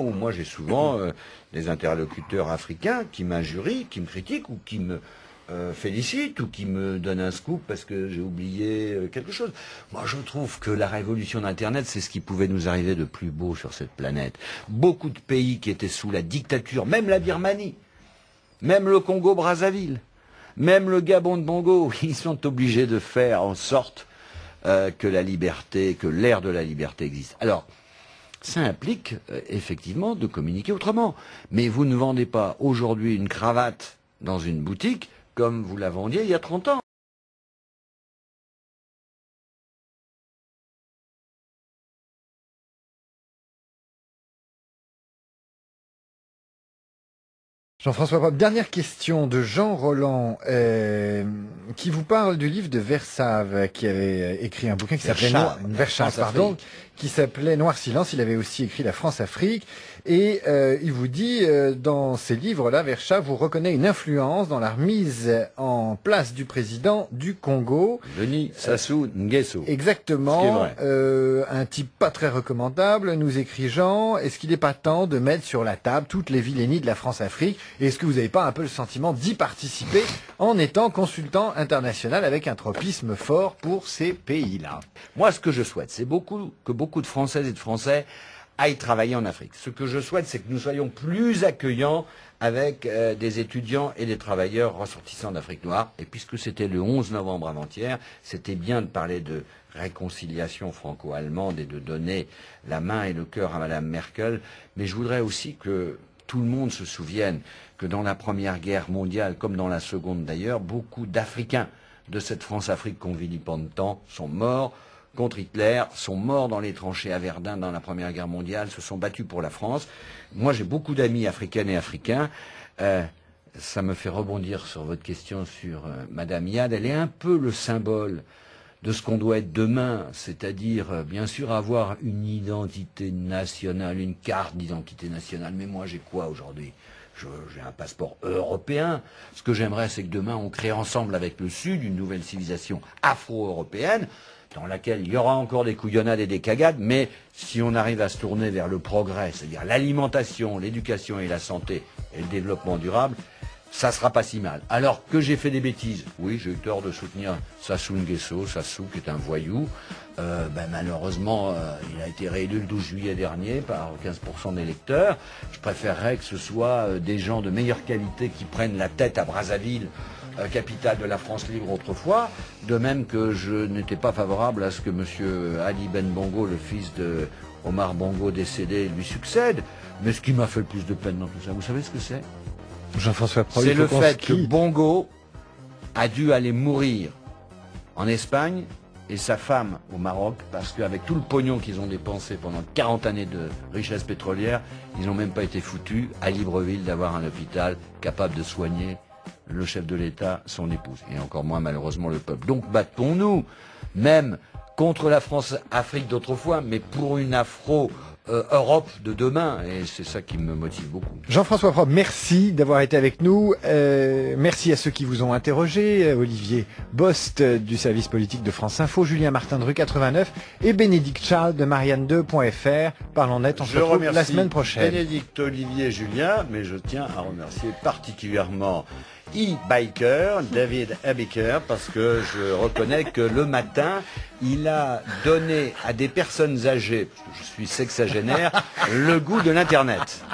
Moi, j'ai souvent des interlocuteurs africains qui m'injurient, qui me critiquent ou qui me félicitent ou qui me donnent un scoop parce que j'ai oublié quelque chose. Moi, je trouve que la révolution d'Internet, c'est ce qui pouvait nous arriver de plus beau sur cette planète. Beaucoup de pays qui étaient sous la dictature, même la Birmanie, même le Congo-Brazzaville, même le Gabon de Bongo, ils sont obligés de faire en sorte que la liberté, que l'ère de la liberté existe. Alors, ça implique effectivement de communiquer autrement. Mais vous ne vendez pas aujourd'hui une cravate dans une boutique comme vous la vendiez il y a 30 ans. Jean-François Pape, dernière question de Jean Roland, qui vous parle du livre de Versave, qui avait écrit un bouquin qui s'appelait qui s'appelait Noir Silence. Il avait aussi écrit La France-Afrique. Et il vous dit, dans ces livres-là, Versave vous reconnaît une influence dans la remise en place du président du Congo. Denis Sassou Nguesso. Exactement. Un type pas très recommandable, nous écrit Jean. Est-ce qu'il n'est pas temps de mettre sur la table toutes les vilainies de la France-Afrique? Et est-ce que vous n'avez pas un peu le sentiment d'y participer en étant consultant international avec un tropisme fort pour ces pays-là? Moi, ce que je souhaite, c'est que beaucoup de Françaises et de Français aillent travailler en Afrique. Ce que je souhaite, c'est que nous soyons plus accueillants avec des étudiants et des travailleurs ressortissants d'Afrique noire. Et puisque c'était le 11 novembre avant-hier, c'était bien de parler de réconciliation franco-allemande et de donner la main et le cœur à Madame Merkel. Mais je voudrais aussi que tout le monde se souvienne que dans la Première Guerre mondiale, comme dans la Seconde d'ailleurs, beaucoup d'Africains de cette France-Afrique qu'on vilipende tant sont morts contre Hitler, sont morts dans les tranchées à Verdun dans la Première Guerre mondiale, se sont battus pour la France. Moi, j'ai beaucoup d'amis africaines et africains. Ça me fait rebondir sur votre question sur Madame Yad. Elle est un peu le symbole de ce qu'on doit être demain, c'est-à-dire, bien sûr, avoir une identité nationale, une carte d'identité nationale. Mais moi, j'ai quoi aujourd'hui ? J'ai un passeport européen. Ce que j'aimerais, c'est que demain, on crée ensemble avec le Sud une nouvelle civilisation afro-européenne, dans laquelle il y aura encore des couillonnades et des cagades, mais si on arrive à se tourner vers le progrès, c'est-à-dire l'alimentation, l'éducation et la santé et le développement durable, ça sera pas si mal. Alors que j'ai fait des bêtises, oui, j'ai eu tort de soutenir Sassou Nguesso, Sassou qui est un voyou. Malheureusement, il a été réélu le 12 juillet dernier par 15% des électeurs. Je préférerais que ce soit des gens de meilleure qualité qui prennent la tête à Brazzaville, capitale de la France libre autrefois, de même que je n'étais pas favorable à ce que M. Ali Ben Bongo, le fils de Omar Bongo décédé, lui succède. Mais ce qui m'a fait le plus de peine dans tout ça, vous savez ce que c'est ? Jean-François Pape, c'est le fait que Bongo a dû aller mourir en Espagne et sa femme au Maroc, parce qu'avec tout le pognon qu'ils ont dépensé pendant 40 années de richesse pétrolière, ils n'ont même pas été foutus à Libreville d'avoir un hôpital capable de soigner le chef de l'État, son épouse, et encore moins malheureusement le peuple. Donc battons-nous, même contre la France-Afrique d'autrefois, mais pour une Afro-Europe de demain, et c'est ça qui me motive beaucoup. Jean-François Pape, merci d'avoir été avec nous. Merci à ceux qui vous ont interrogé, Olivier Bost du service politique de France Info, Julien Martin de Rue 89 et Bénédicte Charles de Marianne2.fr. Parlons net, on se retrouve la semaine prochaine. Bénédicte, Olivier, Julien, mais je tiens à remercier particulièrement E-Biker, David Abiker, parce que je reconnais que le matin, il a donné à des personnes âgées, parce que je suis sexagénaire, le goût de l'Internet.